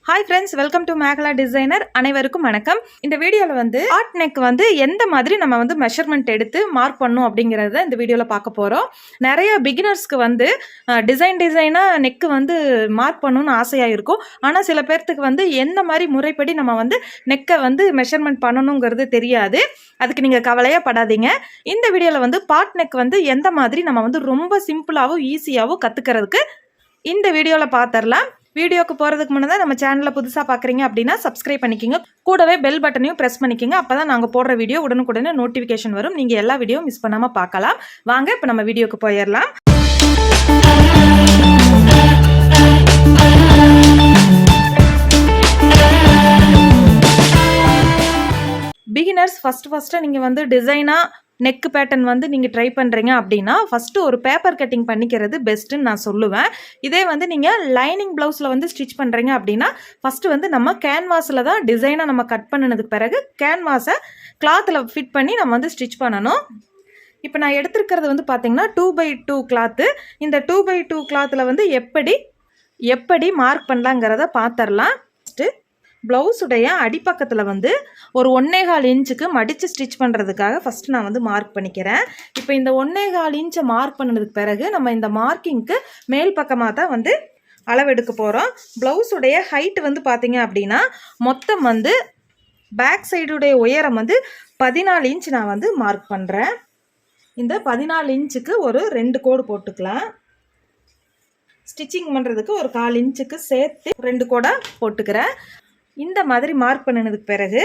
Hi friends, welcome to Mekala designer. அனைவருக்கும் வணக்கம். இந்த வீடியோவில் வந்து ஆர்ட் நெக் வந்து எந்த மாதிரி நம்ம வந்து மெஷர்மெண்ட் எடுத்து மார்க் பண்ணணும் அப்படிங்கிறத இந்த வீடியோவில் பார்க்க போகிறோம். நிறைய பிகினர்ஸ்க்கு வந்து டிசைனாக நெக்கு வந்து மார்க் பண்ணணும்னு ஆசையாக இருக்கும். ஆனால் சில பேர்த்துக்கு வந்து எந்த மாதிரி முறைப்படி நம்ம வந்து நெக்கை வந்து மெஷர்மெண்ட் பண்ணணுங்கிறது தெரியாது. அதுக்கு நீங்கள் கவலையாக படாதீங்க. இந்த வீடியோவில் வந்து பார்ட் நெக் வந்து எந்த மாதிரி நம்ம வந்து ரொம்ப சிம்பிளாகவும் ஈஸியாகவும் கற்றுக்கிறதுக்கு இந்த வீடியோவில் பார்த்துடலாம். வீடியோக்கு போகிறதுக்கு முன்னாடி நம்ம சேனலில் புதுசாக பார்க்குறீங்க அப்படின்னா சப்ஸ்கிரைப் பண்ணிக்கோங்க. கூடவே பெல் பட்டனையும் ப்ரெஸ் பண்ணிக்கோங்க. அப்போ தான் நாங்கள் போடுற வீடியோ உடனுக்குடனே நோட்டிஃபிகேஷன் வரும். நீங்கள் எல்லா வீடியோ மிஸ் பண்ணாமல் பார்க்கலாம். வாங்க இப்போ நம்ம வீடியோக்கு போயிடலாம். பிகினர்ஸ் ஃபஸ்ட்டு நீங்கள் வந்து டிசைனாக நெக் பேட்டர்ன் வந்து நீங்கள் ட்ரை பண்ணுறீங்க அப்படின்னா ஃபஸ்ட்டு ஒரு பேப்பர் கட்டிங் பண்ணிக்கிறது பெஸ்ட்டுன்னு நான் சொல்லுவேன். இதே வந்து நீங்கள் லைனிங் ப்ளவுஸில் வந்து ஸ்டிச் பண்ணுறீங்க அப்படின்னா ஃபஸ்ட்டு வந்து நம்ம கேன்வாஸில் தான் டிசைனாக நம்ம கட் பண்ணினதுக்கு பிறகு கேன்வாஸை கிளாத்தில் ஃபிட் பண்ணி நம்ம வந்து ஸ்டிச் பண்ணணும். இப்போ நான் எடுத்துருக்கிறது வந்து பார்த்திங்கன்னா 2x2 கிளாத்து. இந்த 2x2 கிளாத்தில் வந்து எப்படி மார்க் பண்ணலாங்கிறத பார்த்துடலாம். ஃபஸ்ட்டு ப்ளவுஸுடைய அடிப்பக்கத்தில் வந்து ஒரு 1.25 இன்ச்சுக்கு மடித்து ஸ்டிச் பண்ணுறதுக்காக ஃபஸ்ட்டு நான் வந்து மார்க் பண்ணிக்கிறேன். இப்போ இந்த 1.25 இன்ச்சை மார்க் பண்ணதுக்கு பிறகு நம்ம இந்த மார்க்கிங்க்கு மேல் பக்கமாக தான் வந்து அளவெடுக்க போகிறோம். ப்ளவுஸுடைய ஹைட் வந்து பார்த்திங்க அப்படின்னா மொத்தம் வந்து பேக் சைடுடைய உயரம் வந்து 14 இன்ச் நான் வந்து மார்க் பண்ணுறேன். இந்த 14 இன்ச்சுக்கு ஒரு 2 கோடு போட்டுக்கலாம். ஸ்டிச்சிங் பண்ணுறதுக்கு ஒரு 1/4 இன்ச்சுக்கு சேர்த்து 2 கோடை போட்டுக்கிறேன். இந்த மாதிரி மார்க் பண்ணினதுக்கு பிறகு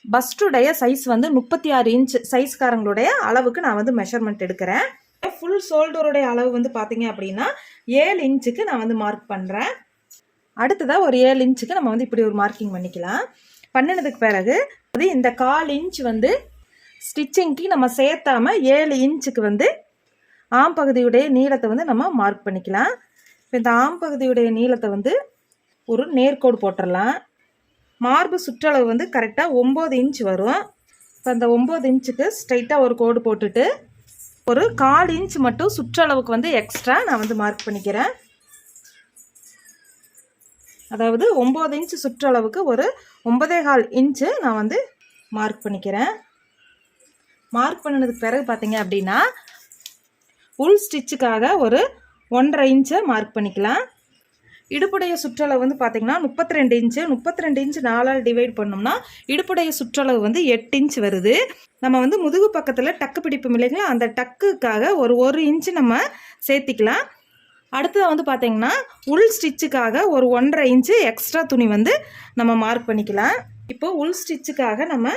பஸ்டுடைய சைஸ் வந்து 36 இன்ச் சைஸ்காரங்களுடைய அளவுக்கு நான் வந்து மெஷர்மெண்ட் எடுக்கிறேன். ஃபுல் ஷோல்டருடைய அளவு வந்து பார்த்தீங்க அப்படின்னா 7 இன்ச்சுக்கு நான் வந்து மார்க் பண்ணுறேன். அடுத்ததாக ஒரு 7 இன்ச்சுக்கு நம்ம வந்து இப்படி ஒரு மார்க்கிங் பண்ணிக்கலாம். பண்ணினதுக்கு பிறகு இந்த 1/4 இன்ச் வந்து ஸ்டிச்சிங்க்கு நம்ம சேர்த்தாமல் 7 இன்ச்சுக்கு வந்து ஆம்பகுதியுடைய நீளத்தை வந்து நம்ம மார்க் பண்ணிக்கலாம். இப்போ இந்த ஆம்பகுதியுடைய நீளத்தை வந்து ஒரு நேர்கோடு போட்டுடலாம். மார்பு சுற்றளவு வந்து கரெக்டாக 9 இன்ச் வரும். இப்போ அந்த 9 இன்ச்சுக்கு ஸ்ட்ரைட்டாக ஒரு கோடு போட்டுட்டு ஒரு 1/4 இன்ச் மட்டும் சுற்றளவுக்கு வந்து எக்ஸ்ட்ரா நான் வந்து மார்க் பண்ணிக்கிறேன். அதாவது 9 இன்ச் சுற்றளவுக்கு ஒரு 9.25 இன்ச்சு நான் வந்து மார்க் பண்ணிக்கிறேன். மார்க் பண்ணினதுக்கு பிறகு பார்த்தீங்க அப்படின்னா உள் ஸ்டிச்சுக்காக ஒரு 1.5 இன்ச்சை மார்க் பண்ணிக்கலாம். இடுப்புடைய சுற்றளவு வந்து பார்த்திங்கன்னா 32 இன்ச்சு. 32 இன்ச்சு 4ஆல் டிவைட் பண்ணோம்னா இடுப்புடைய சுற்றளவு வந்து 8 இன்ச் வருது. நம்ம வந்து முதுகு பக்கத்தில் டக்கு பிடிப்பு இல்லைங்களா, அந்த டக்குக்காக ஒரு 1 இன்ச்சு நம்ம சேர்த்திக்கலாம். அடுத்தது வந்து பார்த்திங்கன்னா உள் ஸ்டிச்சுக்காக ஒரு 1.5 இன்ச்சு எக்ஸ்ட்ரா துணி வந்து நம்ம மார்க் பண்ணிக்கலாம். இப்போ உள் ஸ்டிச்சுக்காக நம்ம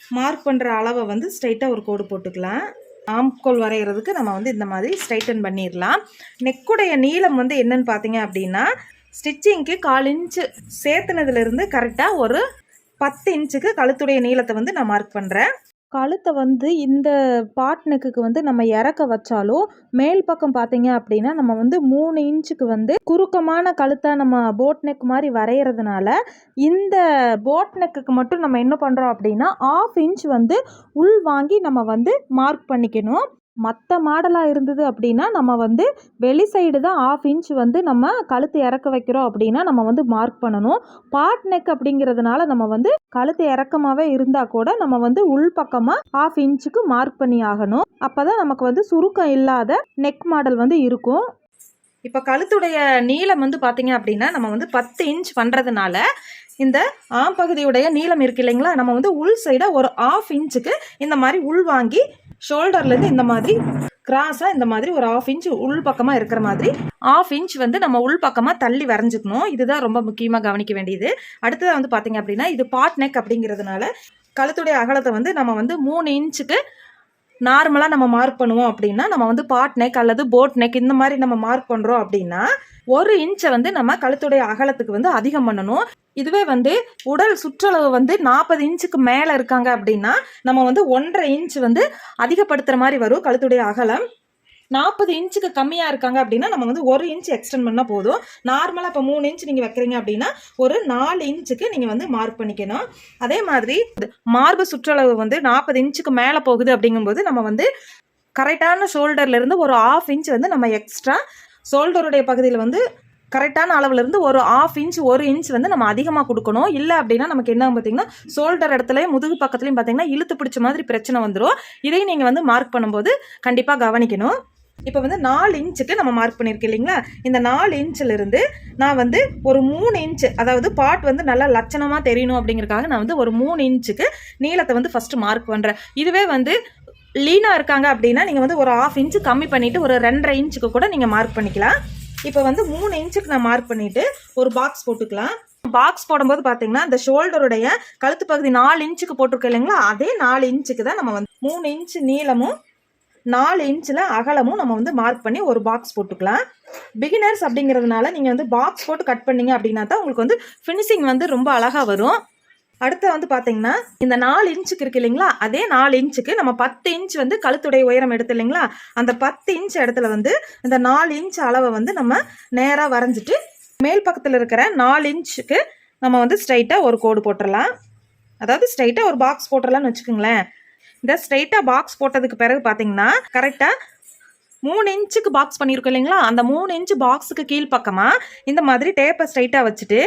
மார்க் பண்ணுற அளவை வந்து ஸ்ட்ரைட்டாக ஒரு கோடு போட்டுக்கலாம். ஆம்கோல் வரைகிறதுக்கு நம்ம வந்து இந்த மாதிரி ஸ்ட்ரைட்டன் பண்ணிடலாம். நெக்குடைய நீளம் வந்து என்னன்னு பார்த்தீங்க அப்படின்னா ஸ்டிச்சிங்க்கு 1/4 இன்ச்சு சேர்த்துனதுலேருந்து கரெக்டாக ஒரு 10 இன்ச்சுக்கு கழுத்துடைய நீளத்தை வந்து நான் மார்க் பண்ணுறேன். கழுத்தை வந்து இந்த பாட் நெக்குக்கு வந்து நம்ம இறக்க வச்சாலும் மேல் பக்கம் பார்த்தீங்க அப்படின்னா நம்ம வந்து 3 இன்ச்சுக்கு வந்து குறுக்கமான கழுத்தாக நம்ம போட் நெக் மாதிரி வரைகிறதுனால இந்த போட் நெக்குக்கு மட்டும் நம்ம என்ன பண்ணுறோம் அப்படின்னா 1/2 இன்ச் வந்து உள் வாங்கி நம்ம வந்து மார்க் பண்ணிக்கணும். மற்ற மாடலாக இருந்தது அப்படின்னா நம்ம வந்து வெளி சைடு தான் 1/2 இன்ச் வந்து நம்ம கழுத்து இறக்க வைக்கிறோம் அப்படின்னா நம்ம வந்து மார்க் பண்ணணும். பாட் நெக் அப்படிங்கிறதுனால நம்ம வந்து கழுத்து இறக்கமாகவே இருந்தால் கூட நம்ம வந்து உள் பக்கமாக 1/2 இன்ச்சுக்கு மார்க் பண்ணி ஆகணும். அப்போ தான் நமக்கு வந்து சுருக்கம் இல்லாத நெக் மாடல் வந்து இருக்கும். இப்போ கழுத்துடைய நீளம் வந்து பார்த்தீங்க அப்படின்னா நம்ம வந்து 10 இன்ச் பண்ணுறதுனால இந்த ஆம்பகுதியுடைய நீளம் இருக்கு இல்லைங்களா, நம்ம வந்து உள் சைடாக ஒரு 1/2 இன்ச்சுக்கு இந்த மாதிரி உள் வாங்கி ஷோல்டர்லேருந்து இந்த மாதிரி கிராஸாக இந்த மாதிரி ஒரு 1/2 இன்ச் உள் பக்கமாக இருக்கிற மாதிரி 1/2 இன்ச் வந்து நம்ம உள் பக்கமாக தள்ளி வரைஞ்சிக்கணும். இதுதான் ரொம்ப முக்கியமாக கவனிக்க வேண்டியது. அடுத்ததாக வந்து பார்த்தீங்க அப்படின்னா இது பாட் நெக் அப்படிங்கிறதுனால கழுத்துடைய அகலத்தை வந்து நம்ம வந்து 3 இன்ச்சுக்கு நார்மலாக நம்ம மார்க் பண்ணுவோம் அப்படின்னா நம்ம வந்து பாட் நெக் அல்லது போட் நெக் இந்த மாதிரி நம்ம மார்க் பண்ணுறோம் அப்படின்னா 1 இன்ச்சை வந்து நம்ம கழுத்துடைய அகலத்துக்கு வந்து அதிகம் பண்ணணும். இதுவே வந்து உடல் சுற்றளவு வந்து 40 இன்ச்சுக்கு மேலே இருக்காங்க அப்படின்னா நம்ம வந்து 1.5 இன்ச் வந்து அதிகப்படுத்துகிற மாதிரி வரும் கழுத்துடைய அகலம். 40 இன்ச்சுக்கு கம்மியாக இருக்காங்க அப்படின்னா நம்ம வந்து 1 இன்ச் எக்ஸ்டெண்ட் பண்ணால் போதும். நார்மலாக இப்போ 3 இன்ச் நீங்கள் வைக்கிறீங்க அப்படின்னா ஒரு 4 இன்ச்சுக்கு நீங்கள் வந்து மார்க் பண்ணிக்கணும். அதே மாதிரி மார்பு சுற்றளவு வந்து 40 இன்ச்சுக்கு மேலே போகுது அப்படிங்கும்போது நம்ம வந்து கரெக்டான ஷோல்டர்லேருந்து ஒரு 1/2 இன்ச் வந்து நம்ம எக்ஸ்ட்ரா ஷோல்டருடைய பகுதியில் வந்து கரெக்டான அளவுலேருந்து ஒரு 1/2 இன்ச் 1 இன்ச் வந்து நம்ம அதிகமாக கொடுக்கணும். இல்லை அப்படின்னா நமக்கு என்ன பார்த்தீங்கன்னா ஷோல்டர் இடத்துலையும் முதுகு பக்கத்துலையும் பார்த்தீங்கன்னா இழுத்து பிடிச்ச மாதிரி பிரச்சனை வந்துடும். இதையும் நீங்கள் வந்து மார்க் பண்ணும்போது கண்டிப்பாக கவனிக்கணும். இப்போ வந்து 4 இன்ச்சுக்கு நம்ம மார்க் பண்ணியிருக்கேன் இல்லைங்களா? இந்த 4 இன்ச்சிலிருந்து நான் வந்து ஒரு 3 இன்ச்சு, அதாவது பாட் வந்து நல்லா லட்சணமாக தெரியணும் அப்படிங்கிறதுக்காக நான் வந்து ஒரு 3 இன்ச்சுக்கு நீளத்தை வந்து ஃபஸ்ட்டு மார்க் பண்ணுறேன். இதுவே வந்து லீனாக இருக்காங்க அப்படின்னா நீங்கள் வந்து ஒரு 1/2 இன்ச்சு கம்மி பண்ணிவிட்டு ஒரு 2.5 இன்ச்சுக்கு கூட நீங்கள் மார்க் பண்ணிக்கலாம். இப்போ வந்து 3 இன்ச்சுக்கு நான் மார்க் பண்ணிவிட்டு ஒரு பாக்ஸ் போட்டுக்கலாம். பாக்ஸ் போடும்போது பார்த்தீங்கன்னா இந்த ஷோல்டருடைய கழுத்து பகுதி 4 இன்ச்சுக்கு போட்டிருக்கோம் இல்லைங்களா? அதே 4 இன்ச்சுக்கு தான் நம்ம வந்து 3 இன்ச்சு நீளமும் 4 இன்ச்சில் அகலமும் நம்ம வந்து மார்க் பண்ணி ஒரு பாக்ஸ் போட்டுக்கலாம். பிகினர்ஸ் அப்படிங்கிறதுனால நீங்கள் வந்து பாக்ஸ் போட்டு கட் பண்ணீங்க அப்படின்னா தான் உங்களுக்கு வந்து ஃபினிஷிங் வந்து ரொம்ப அழகாக வரும். அடுத்து வந்து பார்த்தீங்கன்னா இந்த 4 இன்ச்சுக்கு இருக்கு இல்லைங்களா? அதே 4 இன்ச்சுக்கு நம்ம 10 இன்ச் வந்து கழுத்துடைய உயரம் எடுத்து இல்லைங்களா? அந்த 10 இன்ச் இடத்துல வந்து இந்த 4 இன்ச் அளவை வந்து நம்ம நேராக வரைஞ்சிட்டு மேல் பக்கத்தில் இருக்கிற 4 இன்ச்சுக்கு நம்ம வந்து ஸ்ட்ரைட்டாக ஒரு கோடு போட்டுடலாம். அதாவது ஸ்ட்ரைட்டாக ஒரு பாக்ஸ் போட்டுடலாம்னு வச்சுக்கோங்களேன். இந்த ஸ்ட்ரைட்டாக பாக்ஸ் போட்டதுக்கு பிறகு பார்த்தீங்கன்னா கரெக்டாக 3 இன்ச்சுக்கு பாக்ஸ் பண்ணியிருக்கோம் இல்லைங்களா? அந்த 3 இன்ச்சு பாக்ஸுக்கு கீழ்ப்பக்கமாக இந்த மாதிரி டேப்பை ஸ்ட்ரைட்டாக வச்சுட்டு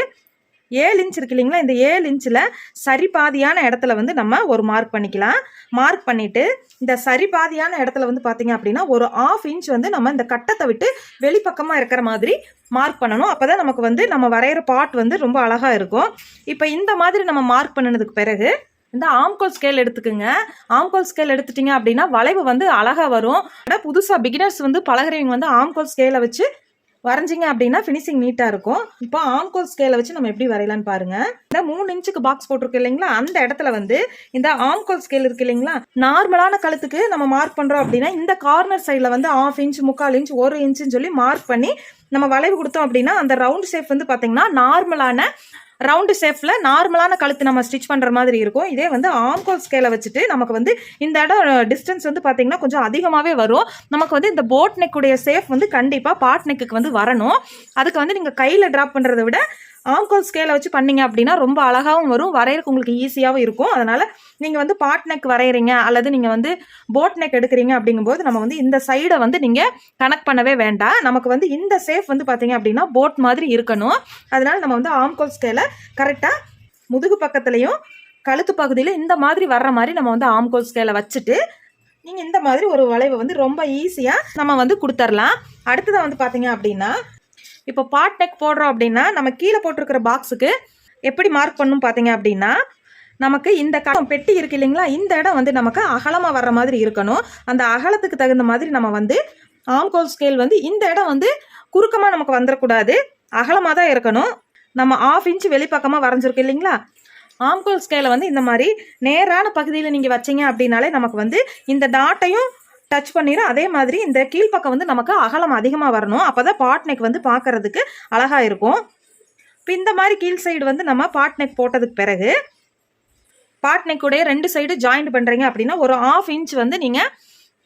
7 இன்ச் இருக்கு இல்லைங்களா? இந்த 7 இன்ச்சில் சரி பாதியான இடத்துல வந்து நம்ம ஒரு மார்க் பண்ணிக்கலாம். மார்க் பண்ணிவிட்டு இந்த சரி பாதியான இடத்துல வந்து பார்த்தீங்க அப்படின்னா ஒரு 1/2 இன்ச் வந்து நம்ம இந்த கட்டத்தை விட்டு வெளிப்பக்கமாக இருக்கிற மாதிரி மார்க் பண்ணணும். அப்போ தான் நமக்கு வந்து நம்ம வரைகிற பாட் வந்து ரொம்ப அழகாக இருக்கும். இப்போ இந்த மாதிரி நம்ம மார்க் பண்ணினதுக்கு பிறகு இந்த ஆம்கோல் ஸ்கேல் எடுத்துக்குங்க. ஆம்கோல் ஸ்கேல் எடுத்துட்டிங்க அப்படின்னா வளைவு வந்து அழகாக வரும். புதுசாக பிகினர்ஸ் வந்து பழகிறவங்க வந்து ஆம்கோல் ஸ்கேலை வச்சு வரைஞ்சிங்க அப்படின்னா ஃபினிஷிங் நீட்டாக இருக்கும். இப்போ ஆம்கோல் ஸ்கேலை வச்சு நம்ம எப்படி வரையலான்னு பாருங்கள். இந்த 3 இன்ச்சுக்கு பாக்ஸ் போட்டிருக்கு இல்லைங்களா? அந்த இடத்துல வந்து இந்த ஆம்கோல் ஸ்கேல் இருக்கு இல்லைங்களா? நார்மலான கழுத்துக்கு நம்ம மார்க் பண்ணுறோம் அப்படின்னா இந்த கார்னர் சைடில் வந்து 1/2 இன்ச் 3/4 இன்ச் 1 இன்ச்சுன்னு சொல்லி மார்க் பண்ணி நம்ம வளைவு கொடுத்தோம் அப்படின்னா அந்த ரவுண்ட் ஷேப் வந்து பார்த்தீங்கன்னா நார்மலான ரவுண்டு ஷேப்பில் நார்மலான கழுத்து நம்ம ஸ்டிச் பண்ணுற மாதிரி இருக்கும். இதே வந்து ஆம்கோல் ஸ்கேலை வச்சுட்டு நமக்கு வந்து இந்த இடம் டிஸ்டன்ஸ் வந்து பார்த்திங்கன்னா கொஞ்சம் அதிகமாகவே வரும். நமக்கு வந்து இந்த போட் நெக்குடைய ஷேப் வந்து கண்டிப்பாக பாட் நெக்குக்கு வந்து வரணும். அதுக்கு வந்து நீங்கள் கையில் ட்ராப் பண்ணுறதை விட ஆம்கோல் ஸ்கேலை வச்சு பண்ணிங்க அப்படின்னா ரொம்ப அழகாகவும் வரும், வரைகிறதுக்கு உங்களுக்கு ஈஸியாகவும் இருக்கும். அதனால் நீங்கள் வந்து பாட் நெக் வரைகிறீங்க அல்லது நீங்கள் வந்து போட் நெக் எடுக்கிறீங்க அப்படிங்கும்போது நம்ம வந்து இந்த சைடை வந்து நீங்கள் கனெக்ட் பண்ணவே வேண்டாம். நமக்கு வந்து இந்த ஷேப் வந்து பார்த்தீங்க அப்படின்னா போட் மாதிரி இருக்கணும். அதனால் நம்ம வந்து ஆம்கோல் ஸ்கேலை கரெக்டாக முதுகு பக்கத்துலேயும் கழுத்து பகுதியில் இந்த மாதிரி வர்ற மாதிரி நம்ம வந்து ஆம்கோல் ஸ்கேலை வச்சுட்டு நீங்கள் இந்த மாதிரி ஒரு வளைவை வந்து ரொம்ப ஈஸியாக நம்ம வந்து கொடுத்துர்லாம். அடுத்ததாக வந்து பார்த்தீங்க அப்படின்னா இப்போ பாட் நெக் போடுறோம் அப்படின்னா நம்ம கீழே போட்டிருக்கிற பாக்ஸுக்கு எப்படி மார்க் பண்ணணும் பார்த்தீங்க அப்படின்னா நமக்கு இந்த பெட்டி இருக்கு இல்லைங்களா? இந்த இடம் வந்து நமக்கு அகலமாக வர்ற மாதிரி இருக்கணும். அந்த அகலத்துக்கு தகுந்த மாதிரி நம்ம வந்து ஆம்கோல் ஸ்கேல் வந்து இந்த இடம் வந்து குறுக்கமாக நமக்கு வந்துடக்கூடாது, அகலமாக தான் இருக்கணும். நம்ம 1/2 இன்ச் வெளிப்பக்கமாக வரைஞ்சிருக்கு இல்லைங்களா? ஆம்கோல் ஸ்கேலை வந்து இந்த மாதிரி நேரான பகுதியில் நீங்கள் வச்சிங்க அப்படின்னாலே நமக்கு வந்து இந்த டாட்டையும் டச் பண்ணிடும். அதே மாதிரி இந்த கீழ்ப்பக்கம் வந்து நமக்கு அகலம் அதிகமாக வரணும். அப்போ தான் பாட் நெக் வந்து பார்க்குறதுக்கு அழகாக இருக்கும். இப்போ இந்த மாதிரி கீழ் சைடு வந்து நம்ம பாட் நெக் போட்டதுக்கு பிறகு பாட் நெக்குடைய 2 சைடு ஜாயிண்ட் பண்ணுறீங்க அப்படின்னா ஒரு 1/2 இன்ச் வந்து நீங்கள்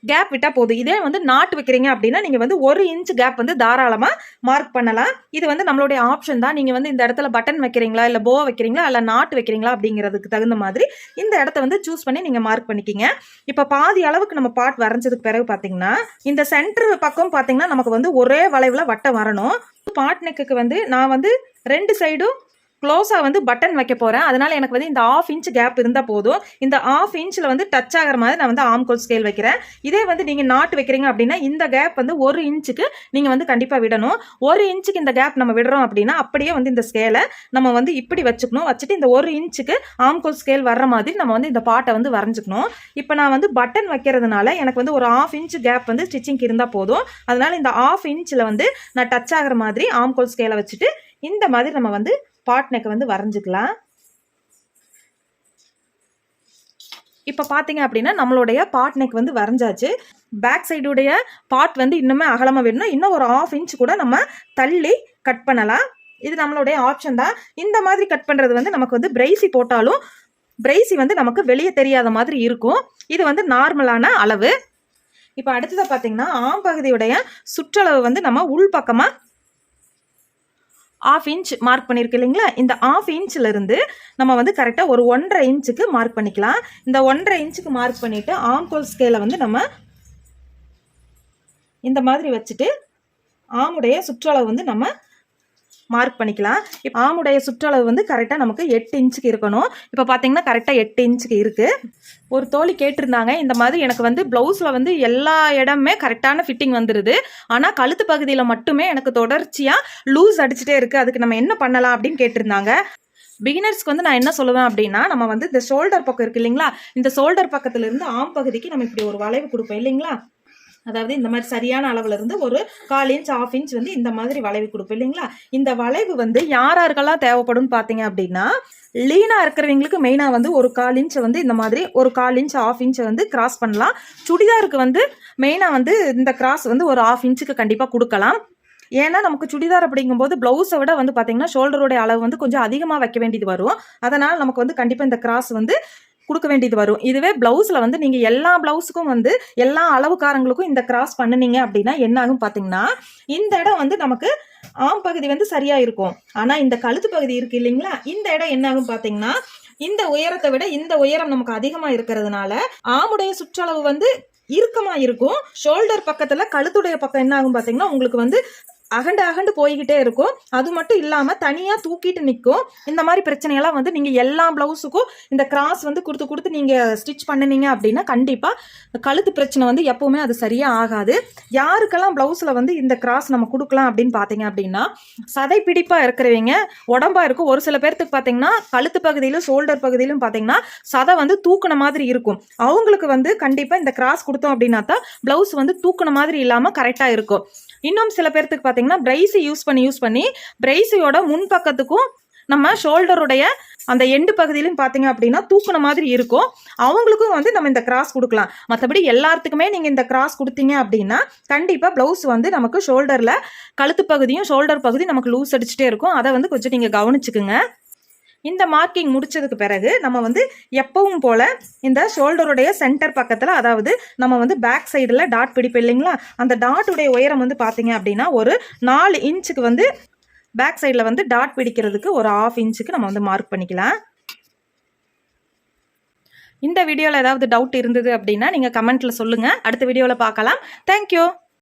கேப் விட்டால் போதும். இதே வந்து நாட்டு வைக்கிறீங்க அப்படின்னா நீங்கள் வந்து 1 இன்ச் கேப் வந்து தாராளமாக மார்க் பண்ணலாம். இது வந்து நம்மளுடைய ஆப்ஷன் தான். நீங்கள் வந்து இந்த இடத்துல பட்டன் வைக்கிறீங்களா இல்லை போ வைக்கிறீங்களா இல்லை நாட்டு வைக்கிறீங்களா அப்படிங்கிறதுக்கு தகுந்த மாதிரி இந்த இடத்த வந்து சூஸ் பண்ணி நீங்கள் மார்க் பண்ணிக்கிங்க. இப்போ பாதி அளவுக்கு நம்ம பாட் வரைஞ்சதுக்கு பிறகு பார்த்தீங்கன்னா இந்த சென்டர் பக்கம் பார்த்தீங்கன்னா நமக்கு வந்து ஒரே வளைவில் வட்டம் வரணும். பாட் நெக்குக்கு வந்து நான் வந்து 2 சைடும் க்ளோஸாக வந்து பட்டன் வைக்க போகிறேன். அதனால் எனக்கு வந்து இந்த 1/2 இன்ச் கேப் இருந்தால் போதும். இந்த 1/2 இன்ச்சில் வந்து டச் ஆகிற மாதிரி நான் வந்து ஆம்கோல் ஸ்கேல் வைக்கிறேன். இதே வந்து நீங்கள் நாட்டு வைக்கிறீங்க அப்படின்னா இந்த கேப் வந்து 1 இன்ச்சுக்கு நீங்கள் வந்து கண்டிப்பாக விடணும். 1 இன்ச்சுக்கு இந்த கேப் நம்ம விடுறோம் அப்படின்னா அப்படியே வந்து இந்த ஸ்கேலை நம்ம வந்து இப்படி வச்சுக்கணும். வச்சுட்டு இந்த 1 இன்ச்சுக்கு ஆம்கோல் ஸ்கேல் வர்ற மாதிரி நம்ம வந்து இந்த பாட்டை வந்து வரைஞ்சிக்கணும். இப்போ நான் வந்து பட்டன் வைக்கிறதுனால எனக்கு வந்து ஒரு 1/2 இன்ச் கேப் வந்து ஸ்டிச்சிங்க்கு இருந்தால் போதும். அதனால் இந்த 1/2 இன்ச்சில் வந்து நான் டச் ஆகிற மாதிரி ஆம்கோல் ஸ்கேலை வச்சுட்டு இந்த மாதிரி நம்ம வந்து பாட் நெக்கை வந்து வரைஞ்சிக்கலாம். இப்போ பார்த்தீங்க அப்படின்னா நம்மளுடைய பாட் நெக் வந்து வரைஞ்சாச்சு. பேக் சைடுடைய பாட் வந்து இன்னுமே அகலமாக வேணும்னா இன்னும் ஒரு 1/2 இன்ச் கூட நம்ம தள்ளி கட் பண்ணலாம். இது நம்மளுடைய ஆப்ஷன் தான். இந்த மாதிரி கட் பண்ணுறது வந்து நமக்கு வந்து பிரைசி போட்டாலும் பிரைசி வந்து நமக்கு வெளியே தெரியாத மாதிரி இருக்கும். இது வந்து நார்மலான அளவு. இப்போ அடுத்ததாக பார்த்தீங்கன்னா ஆம்பகுதியுடைய சுற்றளவு வந்து நம்ம உள் பக்கமாக 1/2 இன்ச் மார்க் பண்ணியிருக்கு இல்லைங்களா? இந்த 1/2 இன்ச்சிலிருந்து நம்ம வந்து கரெக்டாக ஒரு 1.5 இன்ச்சுக்கு மார்க் பண்ணிக்கலாம். இந்த 1.5 இன்ச்சுக்கு மார்க் பண்ணிவிட்டு ஆம்கோல் ஸ்கேலை வந்து நம்ம இந்த மாதிரி வச்சுட்டு ஆமுடைய சுற்றளவு வந்து நம்ம மார்க் பண்ணிக்கலாம். ஆமுடைய சுற்றளவு வந்து கரெக்டாக நமக்கு 8 இன்ச்சுக்கு இருக்கணும். இப்போ பார்த்தீங்கன்னா கரெக்டாக 8 இன்ச்சுக்கு இருக்குது. ஒரு தோழி கேட்டிருந்தாங்க, இந்த மாதிரி எனக்கு வந்து ப்ளவுஸில் வந்து எல்லா இடமே கரெக்டான ஃபிட்டிங் வந்துடுது, ஆனால் கழுத்து பகுதியில் மட்டுமே எனக்கு தொடர்ச்சியாக லூஸ் அடிச்சுட்டே இருக்குது, அதுக்கு நம்ம என்ன பண்ணலாம் அப்படின்னு கேட்டிருந்தாங்க. பிகினர்ஸ்க்கு வந்து நான் என்ன சொல்லுவேன் அப்படின்னா, நம்ம வந்து இந்த ஷோல்டர் பக்கம் இருக்குது இல்லைங்களா, இந்த ஷோல்டர் பக்கத்துலேருந்து ஆம் பகுதிக்கு நம்ம இப்படி ஒரு வளைவு கொடுப்போம் இல்லைங்களா, அதாவது இந்த மாதிரி சரியான அளவுல இருந்து ஒரு 1/4 இன்ச் 1/2 இன்ச் வந்து இந்த மாதிரி வளைவு கொடுப்போம் இல்லைங்களா. இந்த வளைவு வந்து யாருக்கெல்லாம் தேவைப்படும் பார்த்தீங்க அப்படின்னா, லீனா இருக்கிறவங்களுக்கு மெயினாக வந்து ஒரு 1/4 இன்ச் வந்து இந்த மாதிரி ஒரு 1/4 இன்ச் 1/2 இன்ச் வந்து கிராஸ் பண்ணலாம். சுடிதாருக்கு வந்து மெயினாக வந்து இந்த கிராஸ் வந்து ஒரு 1/2 இன்ச்சுக்கு கண்டிப்பாக கொடுக்கலாம். ஏன்னா நமக்கு சுடிதார் அப்படிங்கும்போது ப்ளவுஸை விட வந்து பார்த்தீங்கன்னா ஷோல்டருடைய அளவு வந்து கொஞ்சம் அதிகமாக வைக்க வேண்டியது வரும். அதனால் நமக்கு வந்து கண்டிப்பாக இந்த கிராஸ் வந்து கொடுக்க வேண்டியது வரும். இதுவே பிளவுஸில் வந்து நீங்கள் எல்லா பிளவுஸுக்கும் வந்து எல்லா அளவுக்காரங்களுக்கும் இந்த கிராஸ் பண்ணினீங்க அப்படின்னா என்ன ஆகும் பார்த்தீங்கன்னா, இந்த இடம் வந்து நமக்கு ஆம் பகுதி வந்து சரியாக இருக்கும். ஆனால் இந்த கழுத்து பகுதி இருக்குது இல்லைங்களா, இந்த இடம் என்ன ஆகும் பார்த்தீங்கன்னா, இந்த உயரத்தை விட இந்த உயரம் நமக்கு அதிகமாக இருக்கிறதுனால ஆமுடைய சுற்றளவு வந்து இறுக்கமாக இருக்கும். ஷோல்டர் பக்கத்தில் கழுத்துடைய பக்கம் என்ன ஆகும் பார்த்தீங்கன்னா, உங்களுக்கு வந்து அகண்டு போய்கிட்டே இருக்கும். அது மட்டும் இல்லாமல் தனியாக தூக்கிட்டு நிற்கும். இந்த மாதிரி பிரச்சனையெல்லாம் வந்து நீங்கள் எல்லா ப்ளவுஸுக்கும் இந்த கிராஸ் வந்து கொடுத்து நீங்கள் ஸ்டிச் பண்ணினீங்க அப்படின்னா கண்டிப்பாக கழுத்து பிரச்சனை வந்து எப்போவுமே அது சரியாக ஆகாது. யாருக்கெல்லாம் ப்ளவுஸில் வந்து இந்த கிராஸ் நம்ம கொடுக்கலாம் அப்படின்னு பார்த்தீங்க அப்படின்னா, சதை பிடிப்பாக இருக்கிறவங்க, உடம்பா இருக்கும். ஒரு சில பேர்த்துக்கு பார்த்தீங்கன்னா கழுத்து பகுதியிலும் ஷோல்டர் பகுதியிலும் பார்த்தீங்கன்னா சதை வந்து தூக்குன மாதிரி இருக்கும். அவங்களுக்கு வந்து கண்டிப்பாக இந்த கிராஸ் கொடுத்தோம் அப்படின்னா தான் ப்ளவுஸ் வந்து தூக்குன மாதிரி இல்லாமல் கரெக்டாக இருக்கும். இன்னும் சில பேர்த்துக்கு பார்த்தீங்கன்னா பிரைஸை யூஸ் பண்ணி பிரைஸையோட முன்பக்கத்துக்கும் நம்ம ஷோல்டருடைய அந்த எண்டு பகுதியிலும் பார்த்தீங்க அப்படின்னா தூக்குன மாதிரி இருக்கும். அவங்களுக்கும் வந்து நம்ம இந்த கிராஸ் கொடுக்கலாம். மற்றபடி எல்லாத்துக்குமே நீங்கள் இந்த கிராஸ் கொடுத்தீங்க அப்படின்னா கண்டிப்பாக ப்ளவுஸ் வந்து நமக்கு ஷோல்டரில் கழுத்து பகுதியும் ஷோல்டர் பகுதி நமக்கு லூஸ் அடிச்சுட்டே இருக்கும். அதை வந்து கொஞ்சம் நீங்கள் கவனிச்சுக்குங்க. இந்த மார்க்கிங் முடிச்சதுக்கு பிறகு நம்ம வந்து எப்பவும் போல இந்த ஷோல்டருடைய சென்டர் பக்கத்தில், அதாவது நம்ம வந்து பேக் சைடில் டாட் பிடிப்போம் இல்லைங்களா, அந்த டாட்டுடைய உயரம் வந்து பார்த்தீங்க அப்படின்னா ஒரு 4 இன்ச்சுக்கு வந்து பேக் சைடில் வந்து டாட் பிடிக்கிறதுக்கு ஒரு 1/2 இன்ச்சுக்கு நம்ம வந்து மார்க் பண்ணிக்கலாம். இந்த வீடியோவில் ஏதாவது டவுட் இருந்தது அப்படின்னா நீங்கள் கமெண்ட்டில் சொல்லுங்கள். அடுத்த வீடியோவில் பார்க்கலாம். தேங்க்யூ.